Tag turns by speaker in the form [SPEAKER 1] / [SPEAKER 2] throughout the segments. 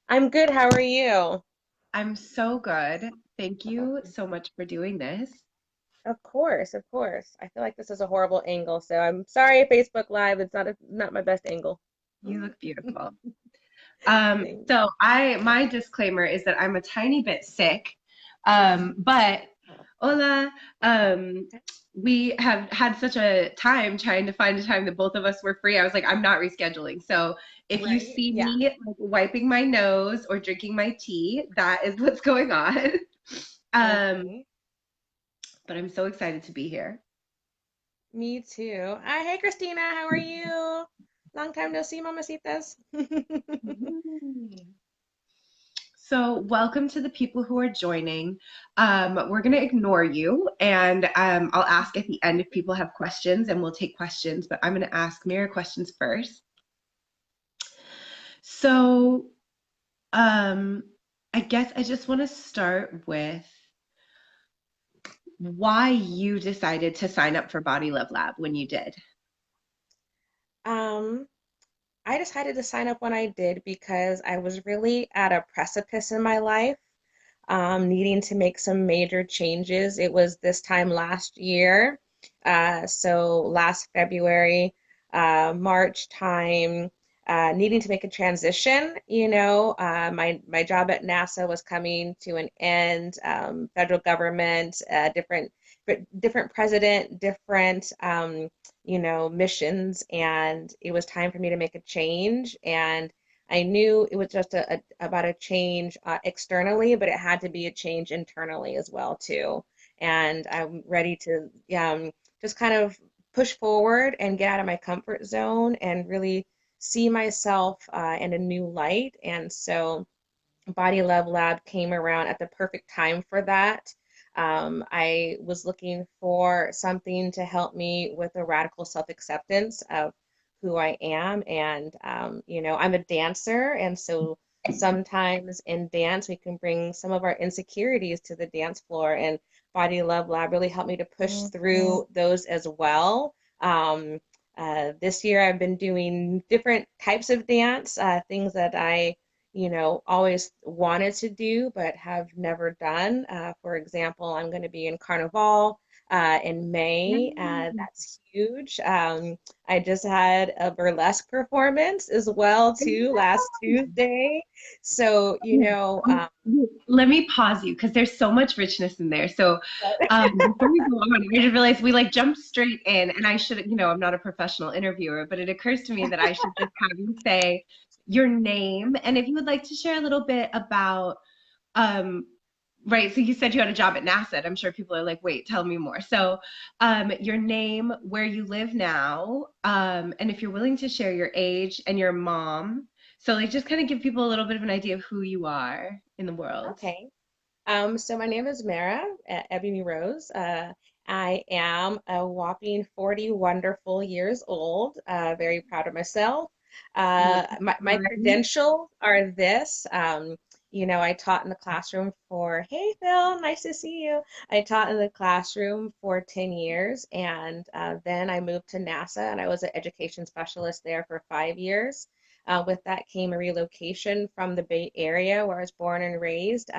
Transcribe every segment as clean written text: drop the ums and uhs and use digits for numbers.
[SPEAKER 1] I'm good. How are you?
[SPEAKER 2] I'm so good. Thank you so much for doing this.
[SPEAKER 1] Of course, of course. I feel like this is a horrible angle, so I'm sorry, Facebook Live. It's not my best angle.
[SPEAKER 2] You look beautiful.
[SPEAKER 1] Thank
[SPEAKER 2] My disclaimer is that I'm a tiny bit sick. But hola, um, we have had such a time trying to find a time that both of us were free. I was like, I'm not rescheduling. So if you
[SPEAKER 1] Right?
[SPEAKER 2] see
[SPEAKER 1] Yeah.
[SPEAKER 2] me like wiping my nose or drinking my tea, that is what's going on. Um,
[SPEAKER 1] Okay.
[SPEAKER 2] but I'm so excited to be here.
[SPEAKER 1] Me too. Hey, Christina, how are you? Long time no see, mamacitas.
[SPEAKER 2] Yay. So, welcome to the people who are joining. We're going to ignore you, and I'll ask at the end if people have questions, and we'll take questions. But I'm going to ask Mira questions first. So, um, I guess I just want to start with why you decided to sign up for Body Love Lab when you did.
[SPEAKER 1] Um, I decided to sign up when I did because I was really at a precipice in my life, needing to make some major changes. It was this time last year, so last February, March time, needing to make a transition. My job at NASA was coming to an end. Federal government, different president, different missions, and it was time for me to make a change. And I knew it was just about a change externally, but it had to be a change internally as well too. And I'm ready to just kind of push forward and get out of my comfort zone and really see myself in a new light. And so Body Love Lab came around at the perfect time for that. I was looking for something to help me with a radical self-acceptance of who I am. And, I'm a dancer. And so sometimes in dance, we can bring some of our insecurities to the dance floor. And Body Love Lab really helped me to push through those as well. This year, I've been doing different types of dance, things that I always wanted to do but have never done. For example, I'm going to be in Carnival in May. That's huge. I just had a burlesque performance as well too last Tuesday. So,
[SPEAKER 2] Let me pause you because there's so much richness in there. So, before we go on, I just realized we like jumped straight in, and I should, I'm not a professional interviewer, but it occurs to me that I should just have you say your name, and if you would like to share a little bit about, um, right. So you said you had a job at NASA. And I'm sure people are like, wait, tell me more. So, your name, where you live now, and if you're willing to share your age and your mom. So, like, just kind of give people a little bit of an idea of who you are in the world.
[SPEAKER 1] okay. So my name is Mera, Ebony Rose. I am a whopping 40 wonderful years old. Very proud of myself. My credentials are this. I taught in the classroom for, hey Phil, nice to see you. I taught in the classroom for 10 years, and then I moved to NASA and I was an education specialist there for 5 years. With that came a relocation from the Bay Area where I was born and raised.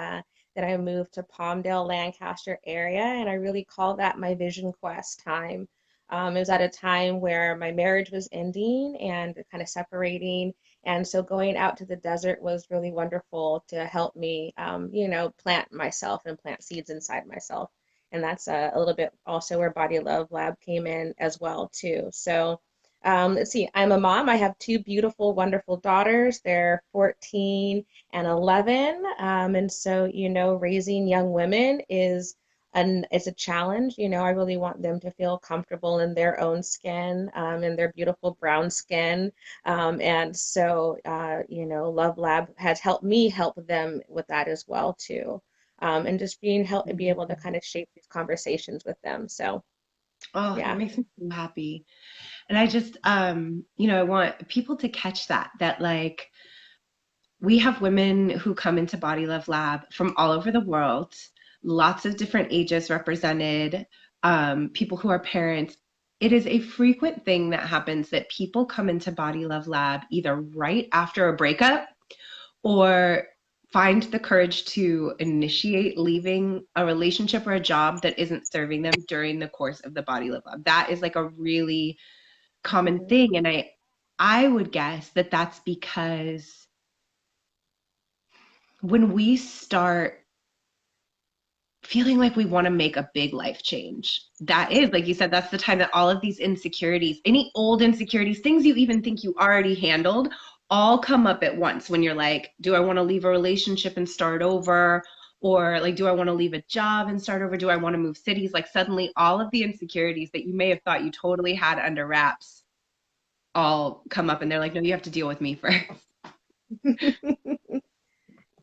[SPEAKER 1] Then I moved to Palmdale, Lancaster area, and I really call that my vision quest time. It was at a time where my marriage was ending and kind of separating, and so going out to the desert was really wonderful to help me, plant myself and plant seeds inside myself. And that's a little bit also where Body Love Lab came in as well too. So let's see, I'm a mom. I have two beautiful, wonderful daughters. They're 14 and 11. And so, raising young women is a challenge. I really want them to feel comfortable in their own skin, in their beautiful brown skin. And so, Love Lab has helped me help them with that as well too. And just be able to kind of shape these conversations with them. So,
[SPEAKER 2] Oh, that
[SPEAKER 1] yeah.
[SPEAKER 2] makes me so happy. And I just, I want people to catch that like we have women who come into Body Love Lab from all over the world, lots of different ages represented, people who are parents. It is a frequent thing that happens that people come into Body Love Lab either right after a breakup or find the courage to initiate leaving a relationship or a job that isn't serving them during the course of the Body Love Lab. That is like a really common
[SPEAKER 1] Mhm.
[SPEAKER 2] thing. And I would guess that that's because when we start feeling like we want to make a big life change, that is, like you said, that's the time that all of these insecurities, any old insecurities, things you even think you already handled, all come up at once when you're like, do I want to leave a relationship and start over? Or like, do I want to leave a job and start over? Do I want to move cities? Like, suddenly, all of the insecurities that you may have thought you totally had under wraps all come up, and they're like, no, you have to deal with me first.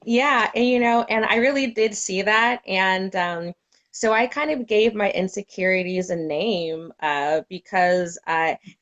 [SPEAKER 1] Yeah, and and I really did see that, and so I kind of gave my insecurities a name because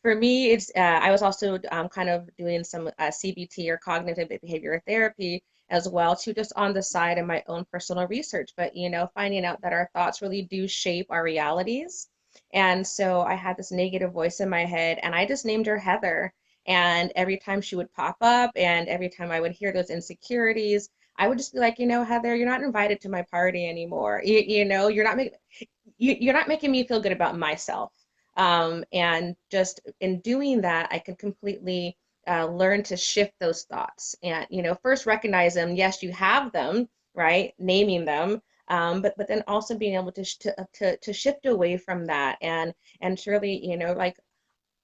[SPEAKER 1] for me, I was also kind of doing some CBT or cognitive behavior therapy as well, too, just on the side of my own personal research. But finding out that our thoughts really do shape our realities, and so I had this negative voice in my head, and I just named her Heather. And every time she would pop up, and every time I would hear those insecurities, I would just be like, Heather, you're not invited to my party anymore. You're not making me feel good about myself. And just in doing that, I could completely learn to shift those thoughts and first recognize them. Yes, you have them, right? Naming them. But then also being able to shift away from that and surely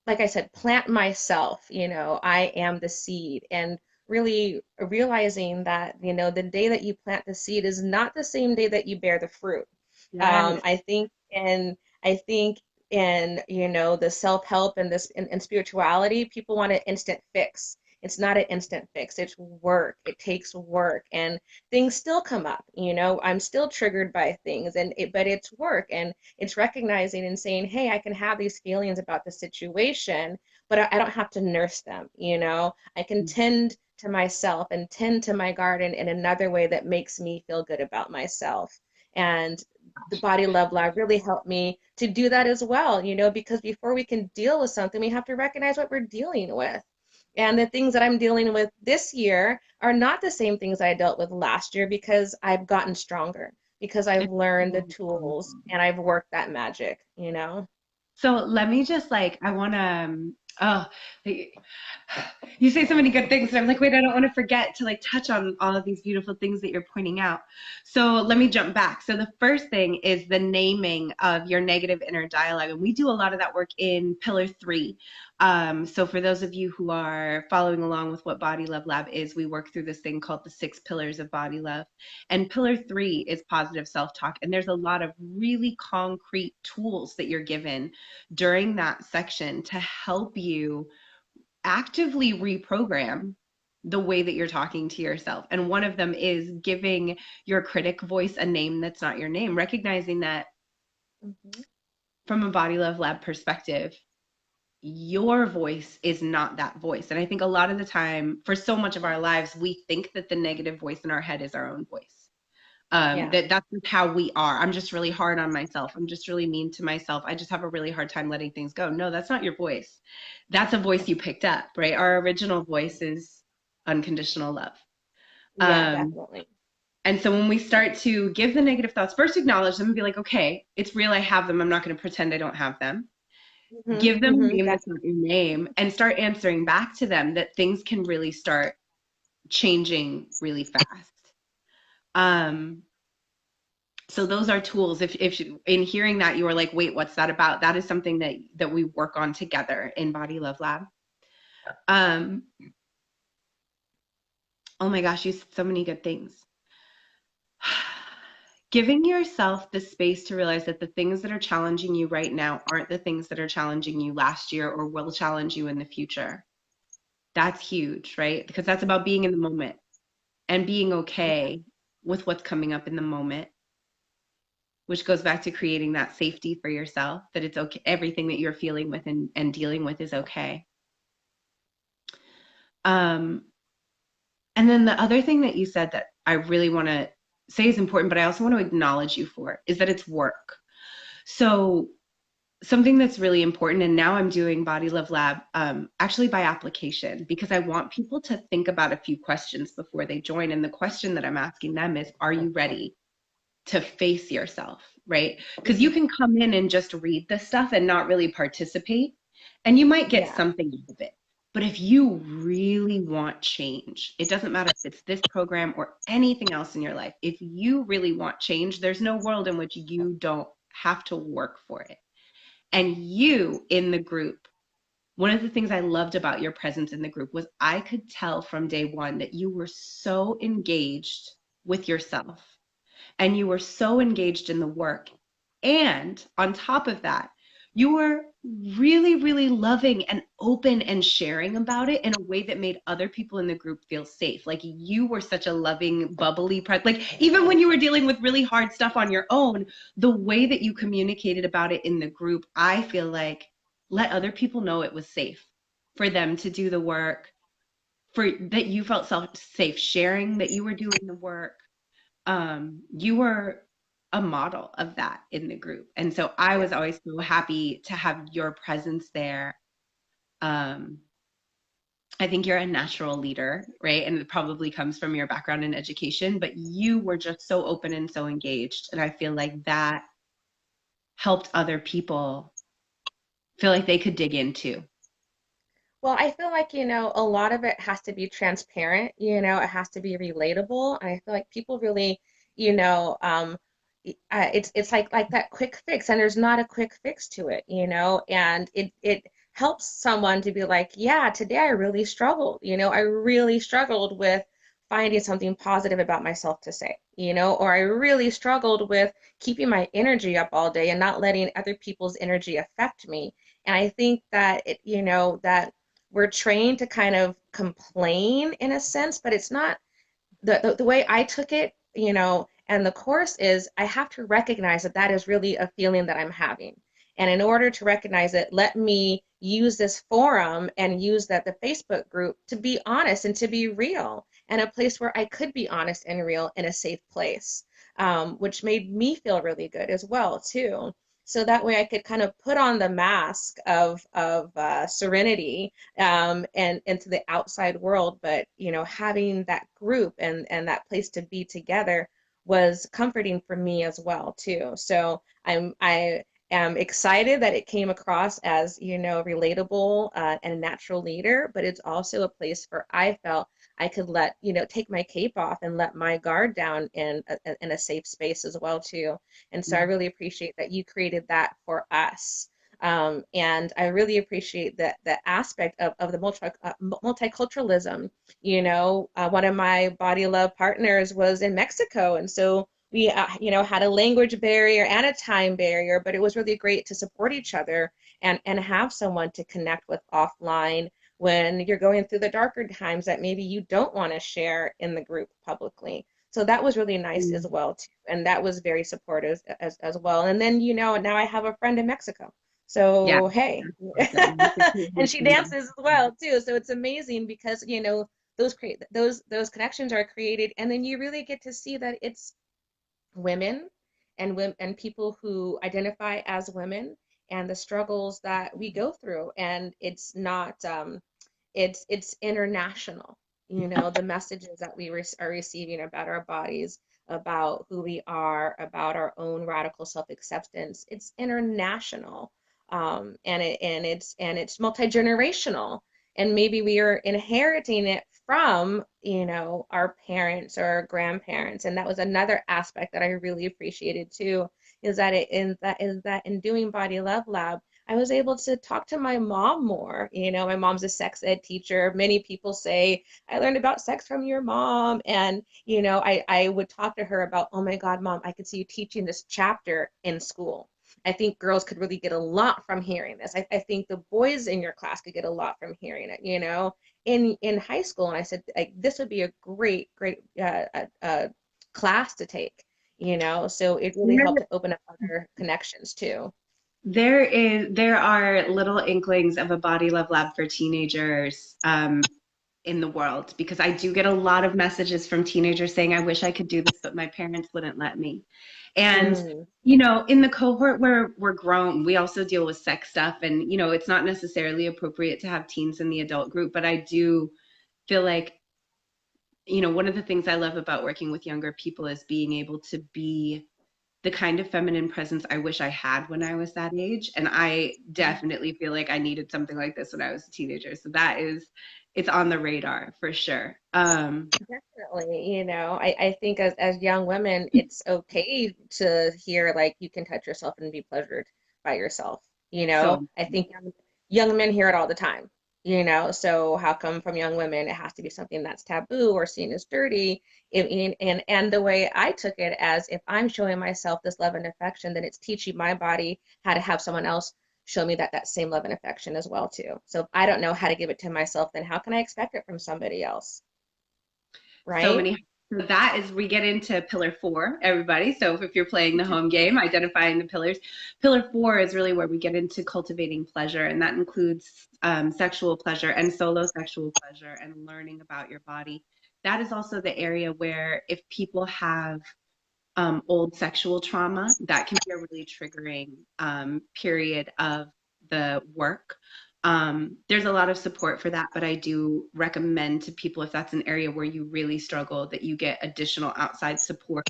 [SPEAKER 1] like I said, plant myself, I am the seed. And really realizing that, the day that you plant the seed is not the same day that you bear the fruit.
[SPEAKER 2] Yes.
[SPEAKER 1] I think in the self-help and and spirituality, people want an instant fix. It's not an instant fix. It's work. It takes work, and things still come up. I'm still triggered by things, but it's work, and it's recognizing and saying, hey, I can have these feelings about the situation, but I don't have to nurse them. I can tend to myself and tend to my garden in another way that makes me feel good about myself. And the Body Love Lab really helped me to do that as well, because before we can deal with something, we have to recognize what we're dealing with. And the things that I'm dealing with this year are not the same things I dealt with last year because I've gotten stronger, because I've learned the tools and I've worked that magic.
[SPEAKER 2] So let me just like, I want to, oh, you say so many good things, and I'm like, wait, I don't want to forget to like touch on all of these beautiful things that you're pointing out. So let me jump back. So the first thing is the naming of your negative inner dialogue, and we do a lot of that work in Pillar 3. So for those of you who are following along with what Body Love Lab is, we work through this thing called the 6 pillars of body love. And pillar 3 is positive self-talk. And there's a lot of really concrete tools that you're given during that section to help you actively reprogram the way that you're talking to yourself. And one of them is giving your critic voice a name that's not your name, recognizing that
[SPEAKER 1] Mhm.
[SPEAKER 2] from a Body Love Lab perspective, your voice is not that voice. And I think a lot of the time, for so much of our lives, we think that the negative voice in our head is our own voice.
[SPEAKER 1] Yeah.
[SPEAKER 2] That's just how we are. I'm just really hard on myself. I'm just really mean to myself. I just have a really hard time letting things go. No, that's not your voice. That's a voice you picked up, right? Our original voice is unconditional love.
[SPEAKER 1] Yeah,
[SPEAKER 2] Um,
[SPEAKER 1] definitely.
[SPEAKER 2] and so when we start to give the negative thoughts, first acknowledge them and be like, okay, it's real. I have them. I'm not going to pretend I don't have them.
[SPEAKER 1] Hmm.
[SPEAKER 2] Give them a
[SPEAKER 1] Hmm.
[SPEAKER 2] name that's not your name and start answering back to them that things can really start changing really fast. Um, so those are tools. If in hearing that you are like, wait, what's that about? That is something that we work on together in Body Love Lab. Um, oh my gosh, you said so many good things. Giving yourself the space to realize that the things that are challenging you right now aren't the things that are challenging you last year or will challenge you in the future. That's huge, right? Because that's about being in the moment and being
[SPEAKER 1] Yeah.
[SPEAKER 2] okay with what's coming up in the moment, which goes back to creating that safety for yourself, that it's okay, everything that you're feeling with and dealing with is okay. Um, and then the other thing that you said that I really want to say is important, but I also want to acknowledge you for is that it's work. So something that's really important, and now I'm doing Body Love Lab actually by application because I want people to think about a few questions before they join. And the question that I'm asking them is, are you ready to face yourself, right? Because you
[SPEAKER 1] Mhm.
[SPEAKER 2] can come in and just read the stuff and not really participate, and you might get
[SPEAKER 1] Yeah.
[SPEAKER 2] something out of it. But if you really want change, it doesn't matter if it's this program or anything else in your life. If you really want change, there's no world in which you don't have to work for it. And you in the group, one of the things I loved about your presence in the group was I could tell from day one that you were so engaged with yourself and you were so engaged in the work. And on top of that, you were really, really loving and open and sharing about it in a way that made other people in the group feel safe. Like you were such a loving, bubbly, like even when you were dealing with really hard stuff on your own, the way that you communicated about it in the group, I feel like let other people know it was safe for them to do the work, for that you felt safe sharing that you were doing the work. You were a model of that in the group. And so I
[SPEAKER 1] Yeah.
[SPEAKER 2] was always so happy to have your presence there. Um, I think you're a natural leader, right? And it probably comes from your background in education, but you were just so open and so engaged. And I feel like that helped other people feel like they could dig into.
[SPEAKER 1] Well, I feel like, a lot of it has to be transparent, it has to be relatable. And I feel like people really, you know, it's like that quick fix, and there's not a quick fix to it, and it helps someone to be like, yeah, today I really struggled, I really struggled with finding something positive about myself to say, or I really struggled with keeping my energy up all day and not letting other people's energy affect me. And I think that that we're trained to kind of complain in a sense, but it's not the way I took it, and the course is I have to recognize that that is really a feeling that I'm having. And in order to recognize it, let me use this forum and use the Facebook group to be honest and to be real, and a place where I could be honest and real in a safe place, which made me feel really good as well too. So that way I could kind of put on the mask of serenity, and into the outside world. But having that group and that place to be together was comforting for me as well too. So I am excited that it came across as relatable, and a natural leader, but it's also a place where I felt I could let take my cape off and let my guard down in a safe space as well too. And so I really appreciate that you created that for us. And I really appreciate that the aspect of the multiculturalism. One of my body love partners was in Mexico, and so we, had a language barrier and a time barrier, but it was really great to support each other and have someone to connect with offline when you're going through the darker times that maybe you don't want to share in the group publicly. So that was really nice as
[SPEAKER 2] Mm.
[SPEAKER 1] well too, and that was very supportive as well. And then now I have a friend in Mexico.
[SPEAKER 2] Yeah.
[SPEAKER 1] So hey,
[SPEAKER 2] That's awesome. That's a cool
[SPEAKER 1] and she
[SPEAKER 2] thing.
[SPEAKER 1] dances as well too. So it's amazing because those connections are created, and then you really get to see that it's women and people who identify as women and the struggles that we go through, and it's not it's international. The messages that are receiving about our bodies, about who we are, about our own radical self-acceptance, it's international. And it's multi-generational, and maybe we are inheriting it from our parents or our grandparents. And that was another aspect that I really appreciated too, is that in doing Body Love Lab, I was able to talk to my mom more. My mom's a sex ed teacher. Many people say, I learned about sex from your mom. And, I would talk to her about, oh my God, mom, I could see you teaching this chapter in school. I think girls could really get a lot from hearing this. I think the boys in your class could get a lot from hearing it, in high school. And I said, like, this would be a great class to take, so it really helped to open up other connections too.
[SPEAKER 2] There are little inklings of a body love lab for teenagers. in the world, because I do get a lot of messages from teenagers saying, I wish I could do this, but my parents wouldn't let me. And,
[SPEAKER 1] Mm.
[SPEAKER 2] in the cohort where we're grown, we also deal with sex stuff. And, it's not necessarily appropriate to have teens in the adult group, but I do feel like, one of the things I love about working with younger people is being able to be the kind of feminine presence I wish I had when I was that age. And I definitely feel like I needed something like this when I was a teenager. So it's on the radar for sure.
[SPEAKER 1] Definitely, I think as young women, it's okay to hear like you can touch yourself and be pleasured by yourself.
[SPEAKER 2] So
[SPEAKER 1] I think young men hear it all the time, so how come from young women it has to be something that's taboo or seen as dirty? And the way I took it as if I'm showing myself this love and affection, then it's teaching my body how to have someone else show me that same love and affection as well too. So if I don't know how to give it to myself, then how can I expect it from somebody else?
[SPEAKER 2] so
[SPEAKER 1] Right?
[SPEAKER 2] many. So that is, we get into pillar 4, everybody. So if you're playing the home game, identifying the pillars, pillar 4 is really where we get into cultivating pleasure, and that includes sexual pleasure and solo sexual pleasure and learning about your body. That is also the area where if people have old sexual trauma, that can be a really triggering period of the work. There's a lot of support for that, but I do recommend to people, if that's an area where you really struggle, that you get additional outside support.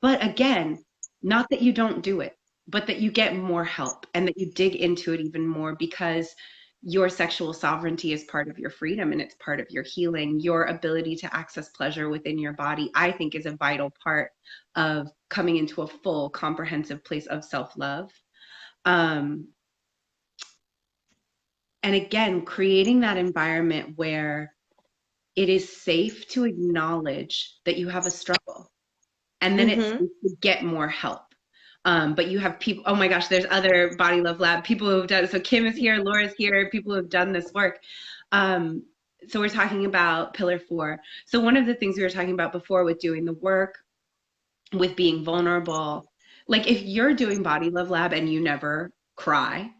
[SPEAKER 2] But again, not that you don't do it, but that you get more help and that you dig into it even more, because your sexual sovereignty is part of your freedom and it's part of your healing. Your ability to access pleasure within your body, I think, is a vital part of coming into a full, comprehensive place of self-love. Um, and again, creating that environment where it is safe to acknowledge that you have a struggle, and then it's
[SPEAKER 1] Mm-hmm.
[SPEAKER 2] safe to get more help. But you have people, oh my gosh, there's other BodyLove Lab people who have done it. So Kim is here, Laura's here, people who have done this work. So we're talking about pillar 4. So one of the things we were talking about before with doing the work, with being vulnerable, like if you're doing BodyLove Lab and you never cry,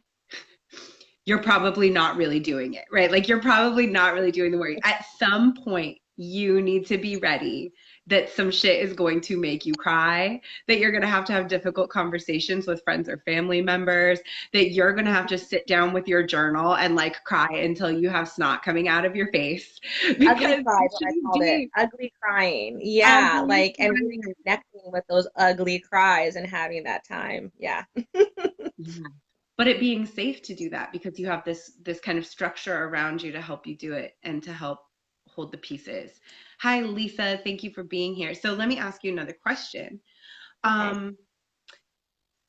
[SPEAKER 2] you're probably not really doing it, right? Like you're probably not really doing the work. At some point, you need to be ready that some shit is going to make you cry, that you're going to have difficult conversations with friends or family members, that you're going to have to sit down with your journal and like cry until you have snot coming out of your face
[SPEAKER 1] Ugly
[SPEAKER 2] because
[SPEAKER 1] cry is
[SPEAKER 2] it's
[SPEAKER 1] what I
[SPEAKER 2] pretty
[SPEAKER 1] called it.
[SPEAKER 2] deep.
[SPEAKER 1] Ugly crying. Yeah,
[SPEAKER 2] Ugly
[SPEAKER 1] like and really
[SPEAKER 2] crying.
[SPEAKER 1] connecting with those ugly cries and having that time. Yeah.
[SPEAKER 2] Yeah. But it being safe to do that because you have this kind of structure around you to help you do it and to help hold the pieces. Hi, Lisa. Thank you for being here. So let me ask you another question.
[SPEAKER 1] Okay.
[SPEAKER 2] Um,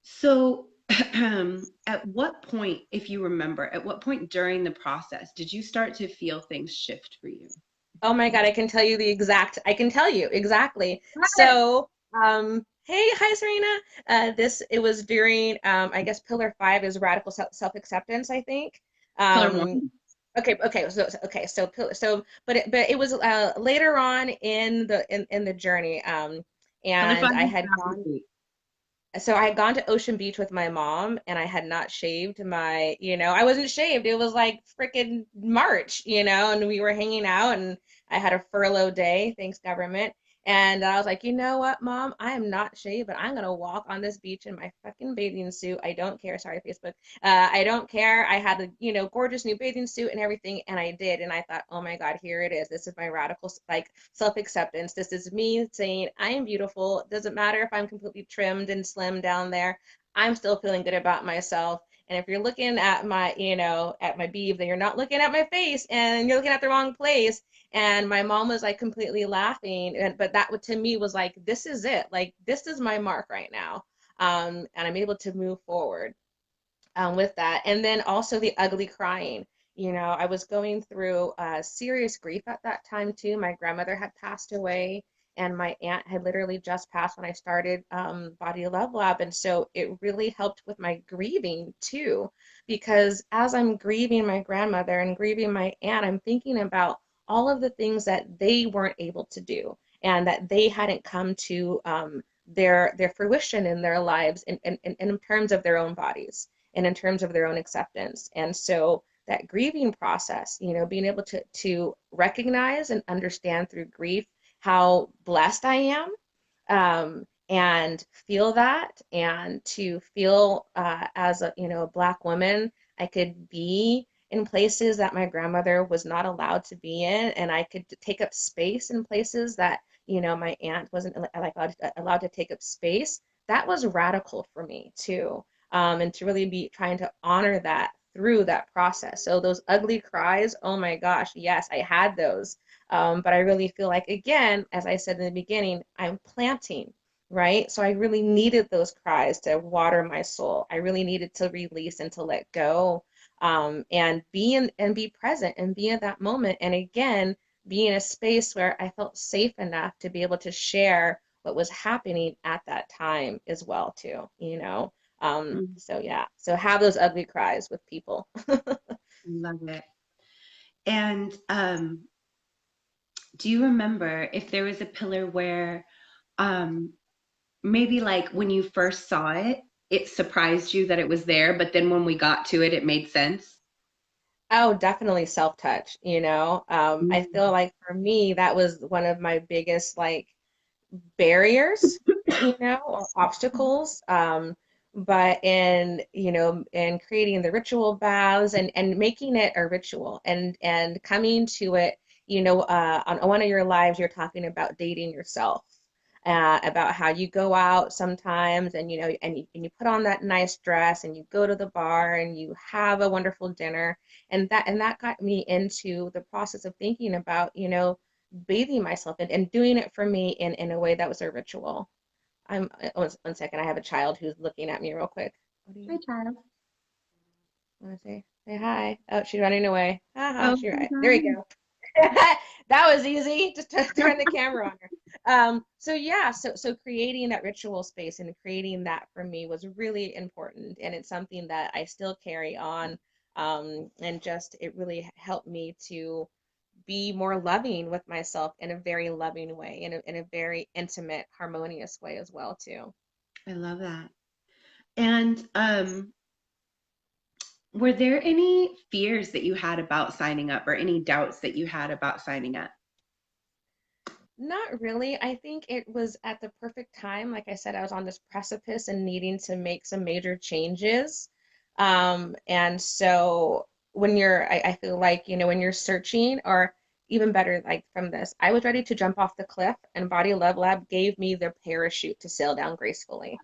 [SPEAKER 2] so at what point, if you remember, at what point during the process did you start to feel things shift for you?
[SPEAKER 1] Oh my God, I can tell you exactly. So, hey, hi Serena. It was during, I guess pillar 5 is radical self-acceptance, I think.
[SPEAKER 2] Pillar
[SPEAKER 1] Um,
[SPEAKER 2] one?
[SPEAKER 1] but it was later on in the journey.
[SPEAKER 2] Pillar
[SPEAKER 1] And
[SPEAKER 2] five
[SPEAKER 1] I
[SPEAKER 2] is
[SPEAKER 1] had gone
[SPEAKER 2] boundary.
[SPEAKER 1] so I had gone to Ocean Beach with my mom and I had not shaved I wasn't shaved. It was like freaking March, and we were hanging out and I had a furlough day, thanks government. And I was like, you know what, Mom? I am not shaved, but I'm gonna walk on this beach in my fucking bathing suit. I don't care. Sorry, Facebook. I don't care. I had a, gorgeous new bathing suit and everything, and I did. And I thought, oh my God, here it is. This is my radical like self-acceptance. This is me saying I am beautiful. It doesn't matter if I'm completely trimmed and slim down there. I'm still feeling good about myself. And if you're looking at at my beef, then you're not looking at my face and you're looking at the wrong place. And my mom was like completely laughing. But that to me was like, this is it. Like, this is my mark right now. And I'm able to move forward with that. And then also the ugly crying. I was going through serious grief at that time too. My grandmother had passed away, and my aunt had literally just passed when I started Body Love Lab. And so it really helped with my grieving too, because as I'm grieving my grandmother and grieving my aunt, I'm thinking about all of the things that they weren't able to do and that they hadn't come to their fruition in their lives in terms of their own bodies and in terms of their own acceptance. And so that grieving process, being able to recognize and understand through grief how blessed I am, and feel that, and to feel, as a Black woman, I could be in places that my grandmother was not allowed to be in, and I could take up space in places that my aunt wasn't like allowed to take up space. That was radical for me too, and to really be trying to honor that through that process. So those ugly cries, oh my gosh, yes, I had those. But I really feel like, again, as I said in the beginning, I'm planting, right? So I really needed those cries to water my soul. I really needed to release and to let go, and be present and be in that moment. And again, be in a space where I felt safe enough to be able to share what was happening at that time as well, too.
[SPEAKER 2] Mm,
[SPEAKER 1] So yeah, so have those ugly cries with people.
[SPEAKER 2] love it. And do you remember if there was a pillar where um, maybe like when you first saw it, it surprised you that it was there, but then when we got to it, it made sense?
[SPEAKER 1] Oh, definitely self-touch. I feel
[SPEAKER 2] Mm.
[SPEAKER 1] like for me, that was one of my biggest like barriers, or obstacles. But in creating the ritual baths and making it a ritual and coming to it, on one of your lives, you're talking about dating yourself. About how you go out sometimes and you put on that nice dress and you go to the bar and you have a wonderful dinner, and that got me into the process of thinking about bathing myself and doing it for me in a way that was a ritual. One second, I have a child who's looking at me real quick. What do
[SPEAKER 2] Hi,
[SPEAKER 1] you
[SPEAKER 2] child.
[SPEAKER 1] want to say? Say hi. Oh, she's running away. Haha,
[SPEAKER 2] Oh,
[SPEAKER 1] she's right. There we
[SPEAKER 2] hi.
[SPEAKER 1] go. That was easy. Just to turn the camera on her. So yeah, so creating that ritual space and creating that for me was really important, and it's something that I still carry on. And just it really helped me to be more loving with myself in a very loving way, in a very intimate, harmonious way as well too.
[SPEAKER 2] I love that. And were there any fears that you had about signing up or any doubts that you had about signing up?
[SPEAKER 1] Not really. I think it was at the perfect time. Like I said, I was on this precipice and needing to make some major changes. And so I feel like, when you're searching, or even better, like from this, I was ready to jump off the cliff, and Body Love Lab gave me the parachute to sail down gracefully.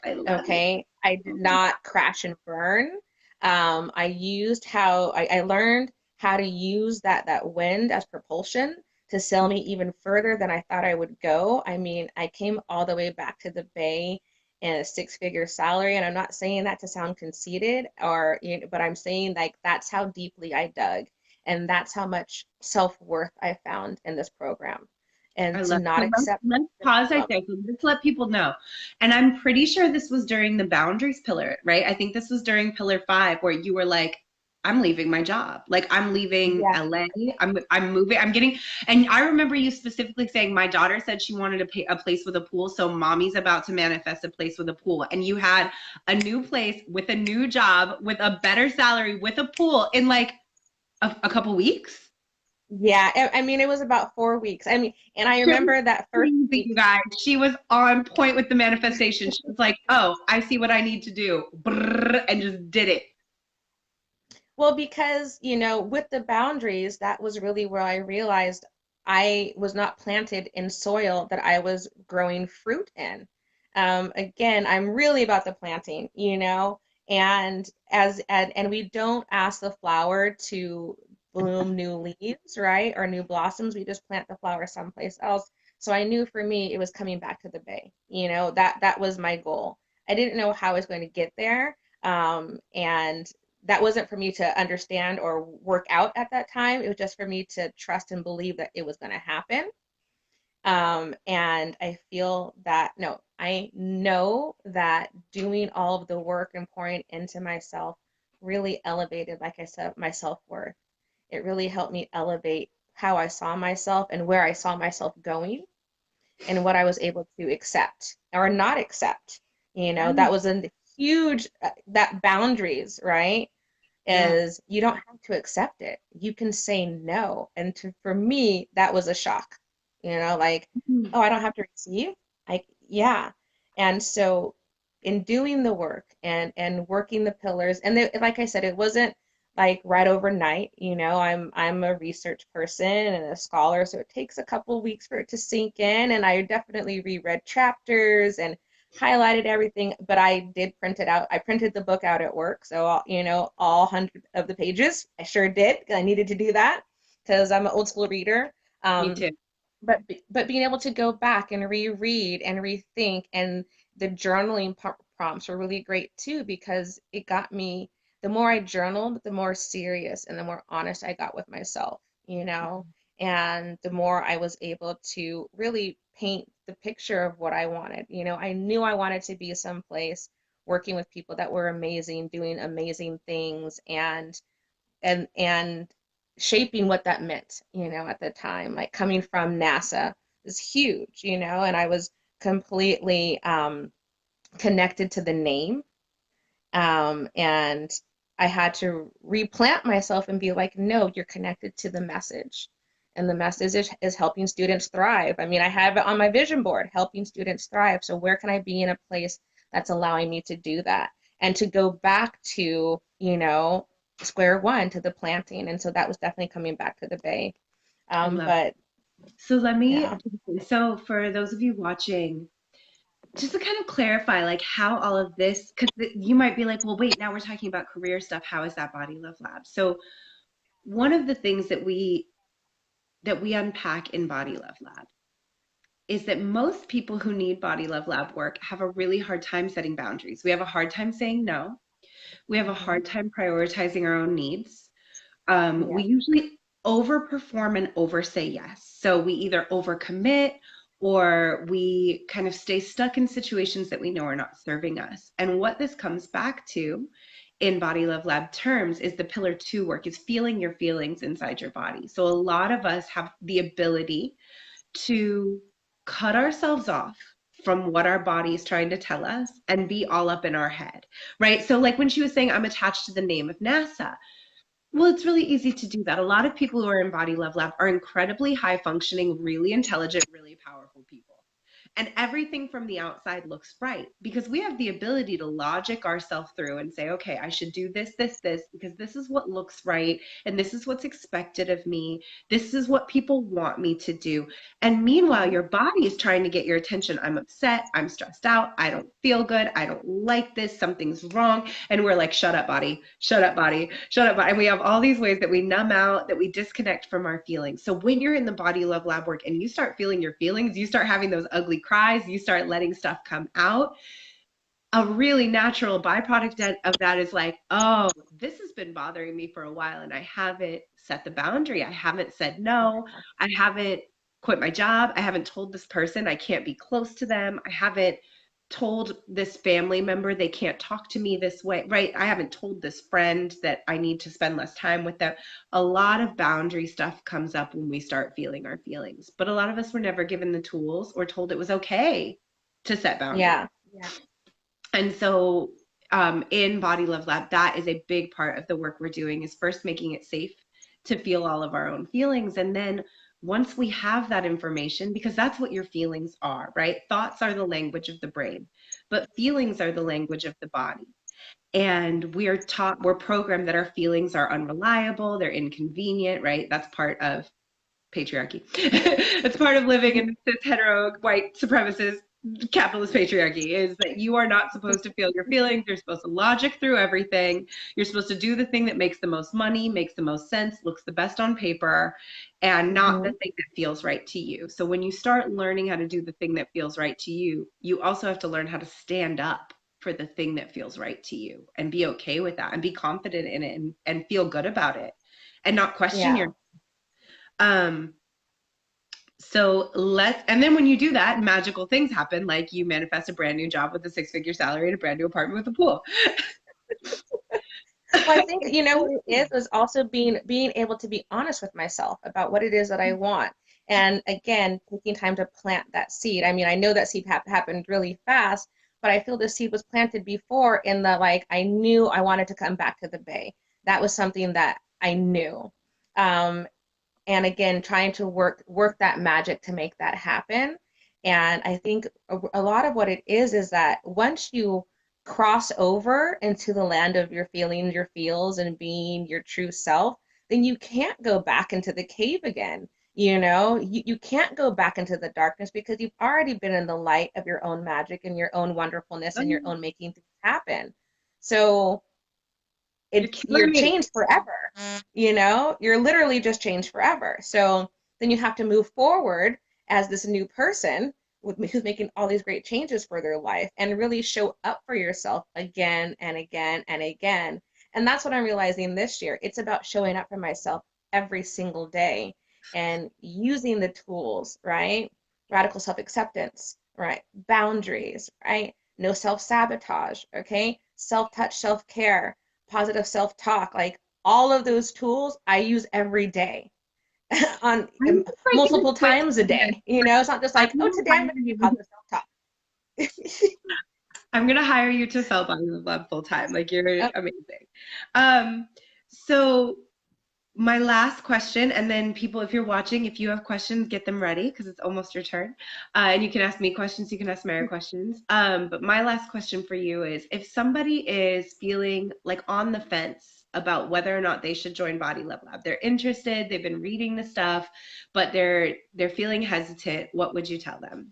[SPEAKER 2] I love it.
[SPEAKER 1] Okay. I did not crash and burn. I learned how to use that wind as propulsion to sail me even further than I thought I would go. I mean, I came all the way back to the Bay in a six-figure salary, and I'm not saying that to sound conceited, but I'm saying like that's how deeply I dug, and that's how much self-worth I found in this program,
[SPEAKER 2] I
[SPEAKER 1] and to
[SPEAKER 2] love
[SPEAKER 1] not
[SPEAKER 2] so
[SPEAKER 1] accept
[SPEAKER 2] let's
[SPEAKER 1] the
[SPEAKER 2] pause right
[SPEAKER 1] minimum.
[SPEAKER 2] there. So let's let people know. And I'm pretty sure this was during the boundaries pillar, right? I think this was during pillar 5 where you were like, I'm leaving my job. Like I'm leaving
[SPEAKER 1] Yeah.
[SPEAKER 2] LA. I'm moving. I'm getting and I remember you specifically saying my daughter said she wanted to pay a place with a pool. So mommy's about to manifest a place with a pool. And you had a new place with a new job with a better salary with a pool in like a couple weeks.
[SPEAKER 1] Yeah, I mean, it was about 4 weeks. I mean, and I
[SPEAKER 2] It was
[SPEAKER 1] remember that first
[SPEAKER 2] crazy,
[SPEAKER 1] week.
[SPEAKER 2] you guys. She was on point with the manifestation. She was like, "Oh, I see what I need to do," brrr, and just did it.
[SPEAKER 1] Well, because, with the boundaries, that was really where I realized I was not planted in soil that I was growing fruit in. Again, I'm really about the planting. And we don't ask the flower to bloom new leaves, right? Or new blossoms. We just plant the flower someplace else. So I knew for me it was coming back to the bay. That was my goal. I didn't know how I was going to get there. And that wasn't for me to understand or work out at that time. It was just for me to trust and believe that it was going to happen. And I feel that, no, I know that doing all of the work and pouring into myself really elevated, like I said, my self-worth. It really helped me elevate how I saw myself and where I saw myself going, and what I was able to accept or not accept. That was a huge, that boundaries, right?
[SPEAKER 2] Yeah.
[SPEAKER 1] is you don't have to accept it. You can say no. And for me, that was a shock. Like,
[SPEAKER 2] Mhm.
[SPEAKER 1] oh, I don't have to receive? Yeah. And so in doing the work and working the pillars, and like I said, it wasn't like right overnight. I'm a research person and a scholar, so it takes a couple weeks for it to sink in. And I definitely reread chapters and highlighted everything, but I did print it out. I printed the book out at work, so all 100 of the pages. I sure did. I needed to do that because I'm an old school reader.
[SPEAKER 2] Me
[SPEAKER 1] Um,
[SPEAKER 2] too.
[SPEAKER 1] but being able to go back and reread and rethink, and the journaling prompts were really great too, because it got me, the more I journaled, the more serious and the more honest I got with myself. And the more I was able to really paint the picture of what I wanted. I knew I wanted to be someplace working with people that were amazing, doing amazing things, and shaping what that meant, at the time. Like coming from NASA is huge, and I was completely connected to the name. And I had to replant myself and be like, no, you're connected to the message. And the message is helping students thrive. I mean, I have it on my vision board, helping students thrive. So where can I be in a place that's allowing me to do that? And to go back to, square one, to the planting. And so that was definitely coming back to the Bay.
[SPEAKER 2] I love.
[SPEAKER 1] But
[SPEAKER 2] So let me,
[SPEAKER 1] yeah,
[SPEAKER 2] so for those of you watching, just to kind of clarify, like how all of this, because you might be like, well, wait, now we're talking about career stuff. How is that Body Love Lab? So one of the things that we unpack in Body Love Lab is that most people who need Body Love Lab work have a really hard time setting boundaries. We have a hard time saying no. We have a
[SPEAKER 1] hmm
[SPEAKER 2] hard time prioritizing our own needs.
[SPEAKER 1] yeah,
[SPEAKER 2] We usually overperform and over say yes. So we either overcommit or we kind of stay stuck in situations that we know are not serving us. And what this comes back to in Body Love Lab terms is the pillar two work, is feeling your feelings inside your body. So a lot of us have the ability to cut ourselves off from what our body is trying to tell us and be all up in our head, right? So like when she was saying, I'm attached to the name of NASA, well, it's really easy to do that. A lot of people who are in Body Love Lab are incredibly high functioning, really intelligent, really powerful people. And everything from the outside looks right because we have the ability to logic ourselves through and say, okay, I should do this, this, this, because this is what looks right. And this is what's expected of me. This is what people want me to do. And meanwhile, your body is trying to get your attention. I'm upset. I'm stressed out. I don't feel good. I don't like this. Something's wrong. And we're like, shut up, body, shut up, body, shut up, body. And we have all these ways that we numb out, that we disconnect from our feelings. So when you're in the Body Love Lab work and you start feeling your feelings, you start having those ugly cries, you start letting stuff come out. A really natural byproduct of that is like, oh, this has been bothering me for a while and I haven't set the boundary. I haven't said no.
[SPEAKER 1] yeah,
[SPEAKER 2] I haven't quit my job. I haven't told this person I can't be close to them. I haven't told this family member they can't talk to me this way, right? I haven't told this friend that I need to spend less time with them. A lot of boundary stuff comes up when we start feeling our feelings, but a lot of us were never given the tools or told it was okay to set boundaries.
[SPEAKER 1] yeah, yeah,
[SPEAKER 2] And so in Body Love Lab, that is a big part of the work we're doing, is first making it safe to feel all of our own feelings. And then once we have that information, because that's what your feelings are, right? Thoughts are the language of the brain, but feelings are the language of the body. And we are taught, we're programmed that our feelings are unreliable, they're inconvenient, right? That's part of patriarchy. It's part of living in this hetero white supremacist capitalist patriarchy, is that you are not supposed to feel your feelings. You're supposed to logic through everything. You're supposed to do the thing that makes the most money, makes the most sense, looks the best on paper, and not the
[SPEAKER 1] hmm
[SPEAKER 2] thing that feels right to you. So when you start learning how to do the thing that feels right to you, you also have to learn how to stand up for the thing that feels right to you and be okay with that and be confident in it and feel good about it and not question your
[SPEAKER 1] yeah.
[SPEAKER 2] um and then when you do that, magical things happen, like you manifest a brand new job with a six-figure salary and a brand new apartment with a pool.
[SPEAKER 1] Well, I think what it is also being able to be honest with myself about what it is that I want. And again, taking time to plant that seed. I mean, I know that seed happened really fast, but I feel the seed was planted before, in the, like, I knew I wanted to come back to the Bay. that was something that I knew. Um, and again, trying to work that magic to make that happen. And I think a lot of what it is that once you cross over into the land of your feelings, your feels, and being your true self, then you can't go back into the cave again. You can't go back into the darkness because you've already been in the light of your own magic and your own wonderfulness and your
[SPEAKER 2] Oh,
[SPEAKER 1] own making things happen. So
[SPEAKER 2] you're
[SPEAKER 1] you're
[SPEAKER 2] killing me.
[SPEAKER 1] changed forever. You're literally just changed forever. So then you have to move forward as this new person who's making all these great changes for their life and really show up for yourself again and again and again. And that's what I'm realizing this year. It's about showing up for myself every single day and using the tools, right? Radical self-acceptance, right? Boundaries, right? No self-sabotage, okay? Self-touch, self-care, positive self-talk, like all of those tools I use every day on
[SPEAKER 2] I'm just like gonna
[SPEAKER 1] multiple
[SPEAKER 2] switch
[SPEAKER 1] times a
[SPEAKER 2] gears.
[SPEAKER 1] day. It's not just
[SPEAKER 2] I'm
[SPEAKER 1] like, oh,
[SPEAKER 2] gonna
[SPEAKER 1] today I'm
[SPEAKER 2] hire
[SPEAKER 1] going to do
[SPEAKER 2] you.
[SPEAKER 1] positive self-talk.
[SPEAKER 2] I'm gonna hire you to sell BodyLove Lab full time. Like you're
[SPEAKER 1] Oh,
[SPEAKER 2] amazing. So my last question, and then people, if you're watching, if you have questions, get them ready because it's almost your turn. And you can ask me questions, you can ask Mara questions. But my last question for you is if somebody is feeling like on the fence about whether or not they should join Body Love Lab, they're interested, they've been reading the stuff, but they're feeling hesitant, what would you tell them?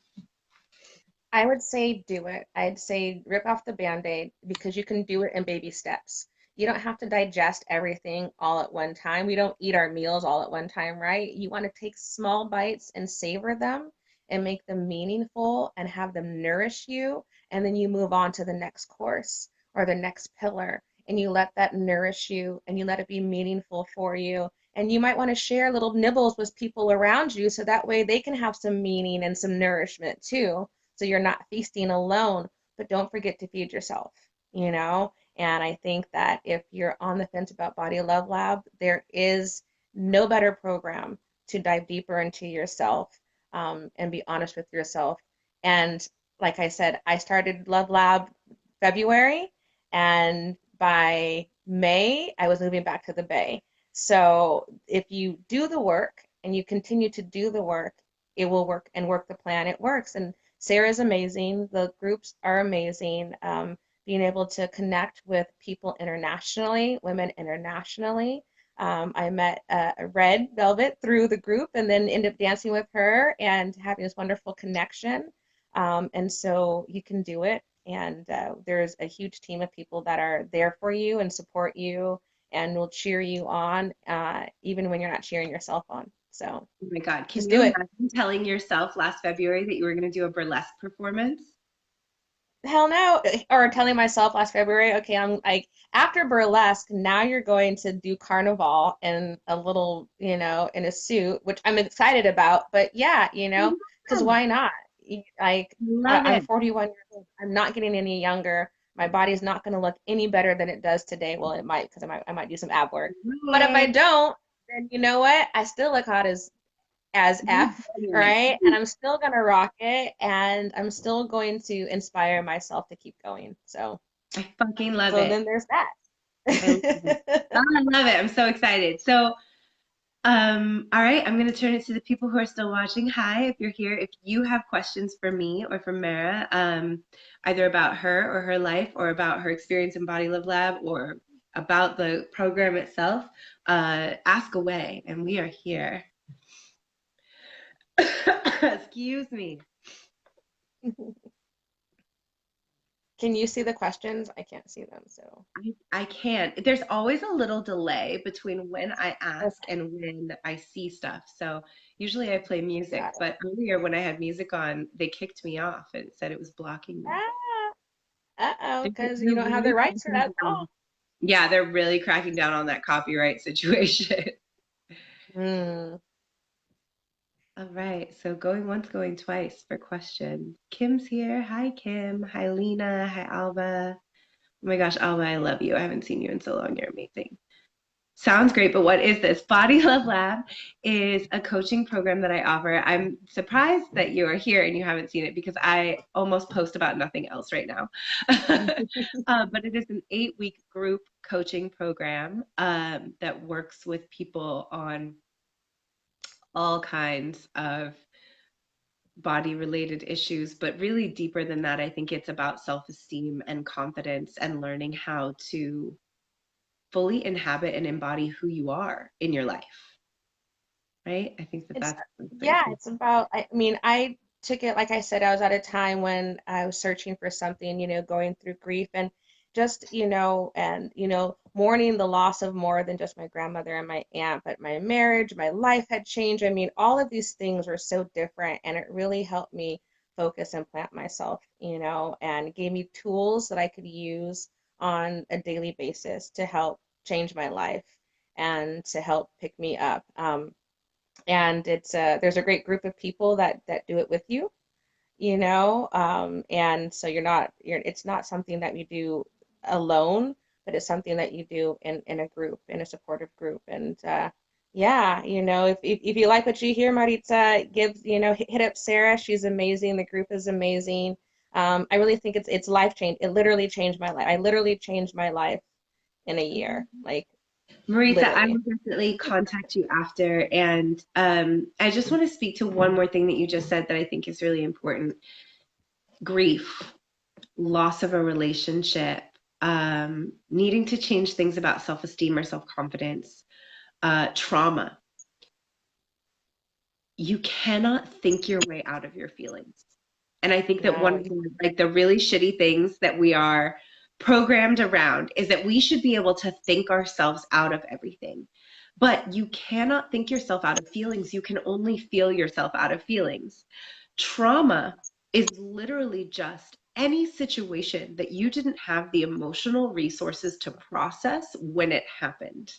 [SPEAKER 1] I would say do it. I'd say rip off the band-aid because you can do it in baby steps. You don't have to digest everything all at one time. We don't eat our meals all at one time, right? You want to take small bites and savor them and make them meaningful and have them nourish you. And then you move on to the next course or the next pillar and you let that nourish you and you let it be meaningful for you. And you might want to share little nibbles with people around you so that way they can have some meaning and some nourishment too, so you're not feasting alone, but don't forget to feed yourself, you know? And I think that if you're on the fence about Body Love Lab, there is no better program to dive deeper into yourself, and be honest with yourself. And like I said, I started Love Lab February, and by May, I was moving back to the Bay. So if you do the work and you continue to do the work, it will work and work the plan. It works. And Sarah's amazing. The groups are amazing. Being able to connect with people internationally, women internationally. I met Red Velvet through the group and then ended up dancing with her and having this wonderful connection. And so you can do it. And there's a huge team of people that are there for you and support you and will cheer you on, even when you're not cheering yourself on. So
[SPEAKER 2] Oh my God, can
[SPEAKER 1] just
[SPEAKER 2] you
[SPEAKER 1] do it.
[SPEAKER 2] imagine telling yourself last February that you were going to do a burlesque performance?
[SPEAKER 1] Hell no. Or telling myself last February, okay, I'm like, after burlesque, now you're going to do carnival in a little, in a suit, which I'm excited about. But yeah, because
[SPEAKER 2] Yeah,
[SPEAKER 1] why not? Like,
[SPEAKER 2] love
[SPEAKER 1] I'm
[SPEAKER 2] it.
[SPEAKER 1] 41 years old. I'm not getting any younger. My body's not going to look any better than it does today. Well, it might, because I might do some ab work. But if I
[SPEAKER 2] Yay.
[SPEAKER 1] don't, then you know what? I still look hot as F, right? And I'm still gonna rock it, and I'm still going to inspire myself to keep going. So,
[SPEAKER 2] I fucking love
[SPEAKER 1] so
[SPEAKER 2] it.
[SPEAKER 1] then there's that.
[SPEAKER 2] I love it. Oh, I love it. I'm so excited. So, all right, I'm going to turn it to the people who are still watching. Hi, if you're here, if you have questions for me or for Mara, either about her or her life or about her experience in Body Love Lab or about the program itself, ask away, and we are here. Excuse me.
[SPEAKER 1] Can you see the questions? I can't see them, so.
[SPEAKER 2] I can't. There's always a little delay between when I ask
[SPEAKER 1] Okay,
[SPEAKER 2] and when I see stuff. So usually I play music,
[SPEAKER 1] got it.
[SPEAKER 2] but earlier when I had music on, they kicked me off and said it was blocking me.
[SPEAKER 1] Ah, uh-oh,
[SPEAKER 2] They're,
[SPEAKER 1] because you
[SPEAKER 2] they're
[SPEAKER 1] don't have the
[SPEAKER 2] really
[SPEAKER 1] rights for
[SPEAKER 2] cracking
[SPEAKER 1] that
[SPEAKER 2] down.
[SPEAKER 1] song.
[SPEAKER 2] Yeah, they're really cracking down on that copyright situation.
[SPEAKER 1] Hmm.
[SPEAKER 2] All right, so going once, going twice for questions. Kim's here. Hi, Kim. Hi, Lena. Hi, Alba. Oh my gosh, Alba, I love you. I haven't seen you in so long. You're amazing. Sounds great, but what is this? Body Love Lab is a coaching program that I offer. I'm surprised that you are here and you haven't seen it because I almost post about nothing else right now. But it is an 8-week group coaching program that works with people on all kinds of body related issues, but really deeper than that, I think it's about self-esteem and confidence and learning how to fully inhabit and embody who you are in your life, right? I think that
[SPEAKER 1] It's
[SPEAKER 2] that's very
[SPEAKER 1] yeah,
[SPEAKER 2] cool.
[SPEAKER 1] it's about I mean, I took it like I said, I was at a time when I was searching for something, going through grief and just, mourning the loss of more than just my grandmother and my aunt, but my marriage, my life had changed. I mean, all of these things were so different and it really helped me focus and plant myself, and gave me tools that I could use on a daily basis to help change my life and to help pick me up. And there's a great group of people that do it with you, and so it's not something that you do alone, but it's something that you do in a group, in a supportive group. And yeah, if you like what you hear, Maritza, hit up Sarah. She's amazing. The group is amazing. I really think it's life change. It literally changed my life. I literally changed my life in a year, like
[SPEAKER 2] Marisa, I
[SPEAKER 1] literally.
[SPEAKER 2] will definitely contact you after. And I just want to speak to one more thing that you just said that I think is really important. Grief, loss of a relationship, needing to change things about self-esteem or self-confidence, trauma. You cannot think your way out of your feelings. And I think that one
[SPEAKER 1] No,
[SPEAKER 2] of the really shitty things that we are programmed around is that we should be able to think ourselves out of everything. But you cannot think yourself out of feelings. You can only feel yourself out of feelings. Trauma is literally just any situation that you didn't have the emotional resources to process when it happened,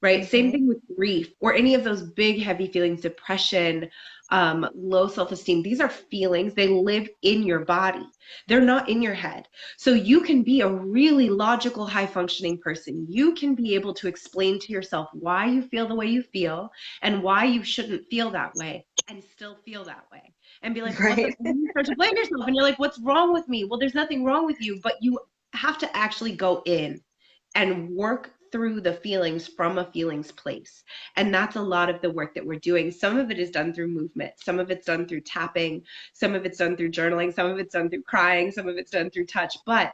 [SPEAKER 2] right? Same
[SPEAKER 1] hmm
[SPEAKER 2] thing with grief or any of those big, heavy feelings, depression, low self esteem. These are feelings, they live in your body, they're not in your head. So you can be a really logical, high functioning person. You can be able to explain to yourself why you feel the way you feel and why you shouldn't feel that way and still feel that way. And be like, what the,
[SPEAKER 1] right.
[SPEAKER 2] and you start to blame yourself and you're like, what's wrong with me? Well, there's nothing wrong with you, but you have to actually go in and work through the feelings from a feelings place. And that's a lot of the work that we're doing. Some of it is done through movement, some of it's done through tapping, some of it's done through journaling, some of it's done through crying, some of it's done through touch. But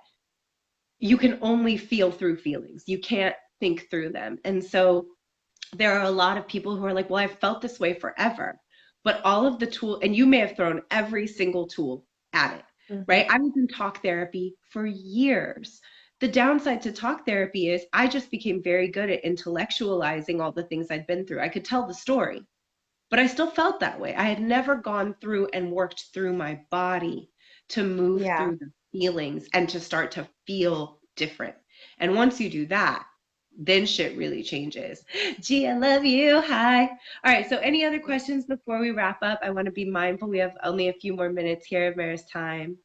[SPEAKER 2] you can only feel through feelings. You can't think through them. And so there are a lot of people who are like, well, I've felt this way forever. But all of the tool, and you may have thrown every single tool at it, right?
[SPEAKER 1] hmm
[SPEAKER 2] I was in talk therapy for years. The downside to talk therapy is I just became very good at intellectualizing all the things I'd been through. I could tell the story, but I still felt that way. I had never gone through and worked through my body to move
[SPEAKER 1] Yeah.
[SPEAKER 2] through the feelings and to start to feel different. And once you do that, then shit really changes. Gee, I love you. Hi. All right. So, any other questions before we wrap up? I want to be mindful. We have only a few more minutes here of Mara's time.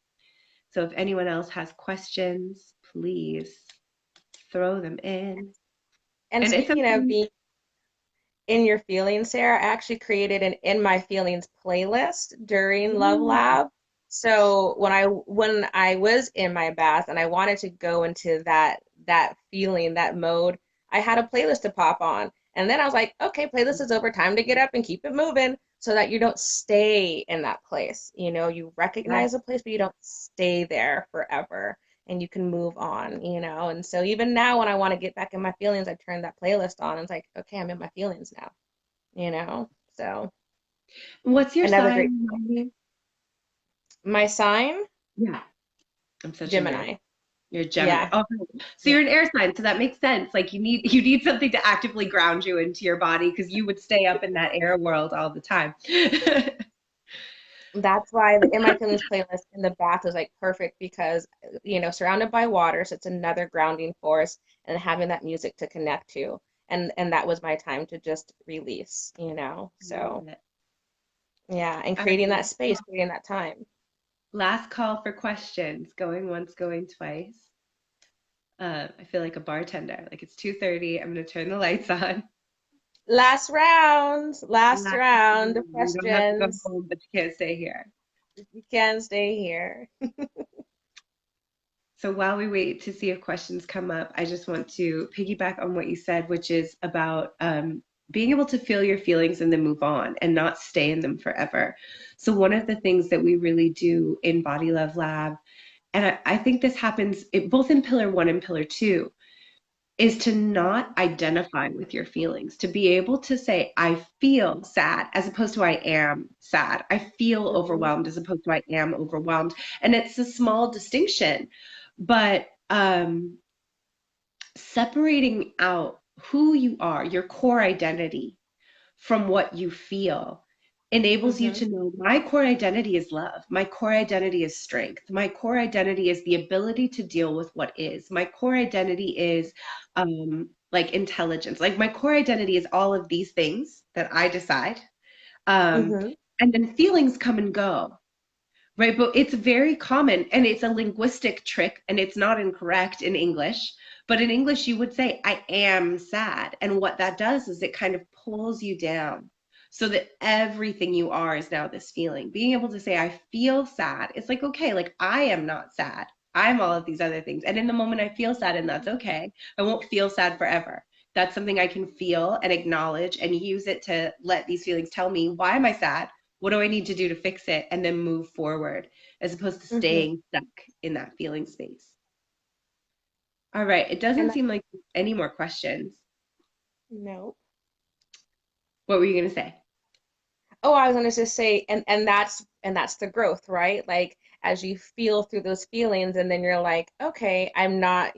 [SPEAKER 2] So, if anyone else has questions, please throw them in.
[SPEAKER 1] And
[SPEAKER 2] And it's
[SPEAKER 1] speaking of
[SPEAKER 2] okay.
[SPEAKER 1] being in your feelings, Sarah, I actually created an In My Feelings playlist during Love
[SPEAKER 2] Ooh,
[SPEAKER 1] Lab. So when I was in my bath and I wanted to go into that feeling, that mode, I had a playlist to pop on. And then I was like, okay, playlist is over, time to get up and keep it moving so that you don't stay in that place. You
[SPEAKER 2] yes.
[SPEAKER 1] recognize a place, but you don't stay there forever and you can move on. And so even now when I want to get back in my feelings, I turn that playlist on and it's like, okay, I'm in my feelings now. So
[SPEAKER 2] What's your
[SPEAKER 1] another great
[SPEAKER 2] sign, Maggie?
[SPEAKER 1] my sign,
[SPEAKER 2] Yeah, I'm such a nerd.
[SPEAKER 1] Gemini.
[SPEAKER 2] You're a Gemini.
[SPEAKER 1] Yeah.
[SPEAKER 2] Oh, so
[SPEAKER 1] Yeah.
[SPEAKER 2] you're an air sign, so that makes sense. Like you need something to actively ground you into your body because you would stay up in that air world all the time.
[SPEAKER 1] That's why the In My Feelings playlist in the bath is like perfect because surrounded by water, so it's another grounding force and having that music to connect to. And that was my time to just release.
[SPEAKER 2] Love
[SPEAKER 1] So
[SPEAKER 2] it.
[SPEAKER 1] yeah, and
[SPEAKER 2] All right,
[SPEAKER 1] creating that space, creating that time.
[SPEAKER 2] last call for questions. Going once, going twice. I feel like a bartender. Like it's 2:30. I'm gonna turn the lights on.
[SPEAKER 1] Last
[SPEAKER 2] Last
[SPEAKER 1] round of
[SPEAKER 2] You don't have to go
[SPEAKER 1] questions.
[SPEAKER 2] home, but you can't stay here.
[SPEAKER 1] You can stay here.
[SPEAKER 2] So while we wait to see if questions come up, I just want to piggyback on what you said, which is about being able to feel your feelings and then move on and not stay in them forever. So one of the things that we really do in Body Love Lab, and I think this happens both in Pillar 1 and Pillar 2, is to not identify with your feelings, to be able to say, I feel sad, as opposed to I am sad. I feel
[SPEAKER 1] Mhm,
[SPEAKER 2] overwhelmed, as opposed to I am overwhelmed. And it's a small distinction, but separating out who you are, your core identity, from what you feel enables you
[SPEAKER 1] mhm,
[SPEAKER 2] to know my core identity is love. My core identity is strength. My core identity is the ability to deal with what is. My core identity is like intelligence. Like my core identity is all of these things that I decide. Um,
[SPEAKER 1] mhm,
[SPEAKER 2] and then feelings come and go. Right, but it's very common and it's a linguistic trick and it's not incorrect in English. But in English, you would say, I am sad. And what that does is it kind of pulls you down so that everything you are is now this feeling. Being able to say, I feel sad, it's like, okay, like I am not sad. I'm all of these other things. And in the moment, I feel sad, and that's okay. I won't feel sad forever. That's something I can feel and acknowledge and use it to let these feelings tell me, why am I sad? What do I need to do to fix it? And then move forward as opposed to
[SPEAKER 1] mhm.
[SPEAKER 2] staying stuck in that feeling space. All right. It doesn't
[SPEAKER 1] And
[SPEAKER 2] seem like any more questions.
[SPEAKER 1] no.
[SPEAKER 2] What were you going to say?
[SPEAKER 1] Oh, I was gonna just say, and that's the growth, right? Like as you feel through those feelings, and then you're like, okay, I'm not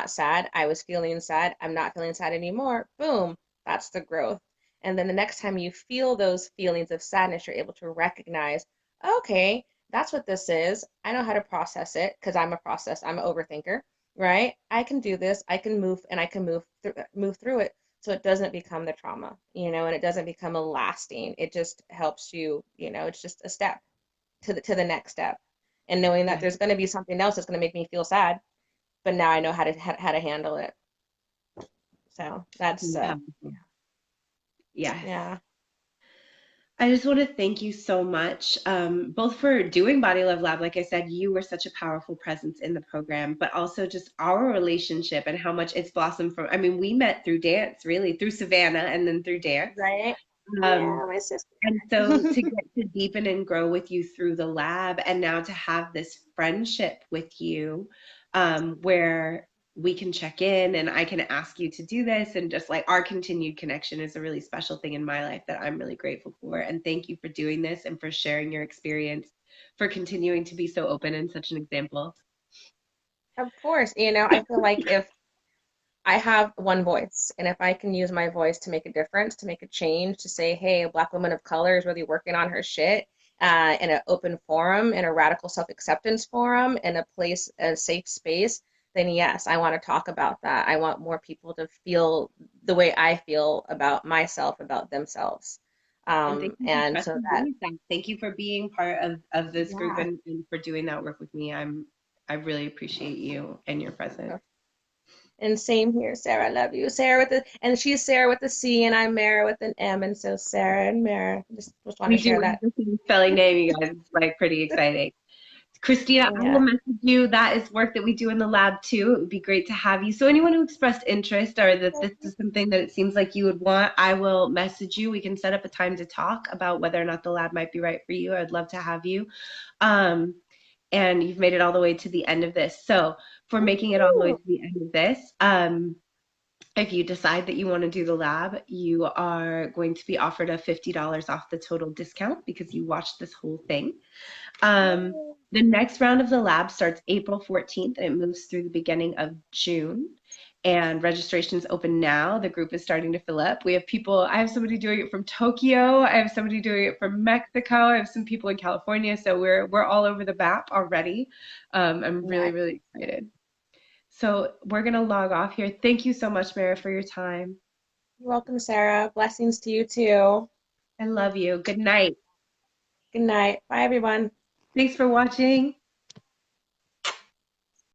[SPEAKER 1] sad. I was feeling sad. I'm not feeling sad anymore. Boom, that's the growth. And then the next time you feel those feelings of sadness, you're able to recognize, okay, that's what this is. I know how to process it because I'm an overthinker, right? I can do this. I can move, and I can move through it so it doesn't become the trauma, and it doesn't become a lasting. It just helps you, it's just a step to the next step. And knowing that
[SPEAKER 2] Yeah.
[SPEAKER 1] there's going to be something else that's going to make me feel sad, but now I know how to handle it. So that's
[SPEAKER 2] Yeah.
[SPEAKER 1] yeah.
[SPEAKER 2] Yes.
[SPEAKER 1] Yeah.
[SPEAKER 2] I just want to thank you so much, both for doing Body Love Lab. Like I said, you were such a powerful presence in the program, but also just our relationship and how much it's blossomed from. I mean, we met through dance, really, through Savannah and then through dance.
[SPEAKER 1] Right.
[SPEAKER 2] Um,
[SPEAKER 1] Yeah, my sister.
[SPEAKER 2] and so to get to deepen and grow with you through the lab, and now to have this friendship with you, where we can check in and I can ask you to do this, and just like our continued connection is a really special thing in my life that I'm really grateful for. And thank you for doing this and for sharing your experience, for continuing to be so open and such an example.
[SPEAKER 1] Of course, I feel like if I have one voice, and if I can use my voice to make a difference, to make a change, to say, hey, a Black woman of color is really working on her shit in an open forum, in a radical self-acceptance forum, in a place, a safe space, then yes, I want to talk about that. I want more people to feel the way I feel about myself, about themselves.
[SPEAKER 2] And thank you for
[SPEAKER 1] And so
[SPEAKER 2] trusting
[SPEAKER 1] that,
[SPEAKER 2] me. Thank you for being part of this group,
[SPEAKER 1] yeah.
[SPEAKER 2] and for doing that work with me. I really appreciate you and your presence.
[SPEAKER 1] And same here, Sarah. I love you. And she's Sarah with a C, and I'm Mara with an M. And so Sarah and Mara. Just want to
[SPEAKER 2] We do
[SPEAKER 1] share
[SPEAKER 2] have
[SPEAKER 1] that.
[SPEAKER 2] the same spelling name, you guys. It's like pretty exciting. Christina, I will
[SPEAKER 1] Yeah.
[SPEAKER 2] message you. That is work that we do in the lab too. It would be great to have you. So anyone who expressed interest, or that this is something that it seems like you would want, I will message you. We can set up a time to talk about whether or not the lab might be right for you. I'd love to have you. Um, and you've made it all the way to the end of this. So for making it all the way
[SPEAKER 1] Woo!
[SPEAKER 2] to the end of this, if you decide that you want to do the lab, you are going to be offered a $50 off the total discount because you watched this whole thing. The next round of the lab starts April 14th and it moves through the beginning of June. And registration's open now. The group is starting to fill up. We have people, I have somebody doing it from Tokyo. I have somebody doing it from Mexico. I have some people in California. So we're all over the map already. I'm really,
[SPEAKER 1] Yeah.
[SPEAKER 2] really excited. So we're gonna log off here. Thank you so much, Mara, for your time.
[SPEAKER 1] You're welcome, Sarah. Blessings to you too.
[SPEAKER 2] I love you. Good night.
[SPEAKER 1] Good night. Bye, everyone.
[SPEAKER 2] Thanks for watching.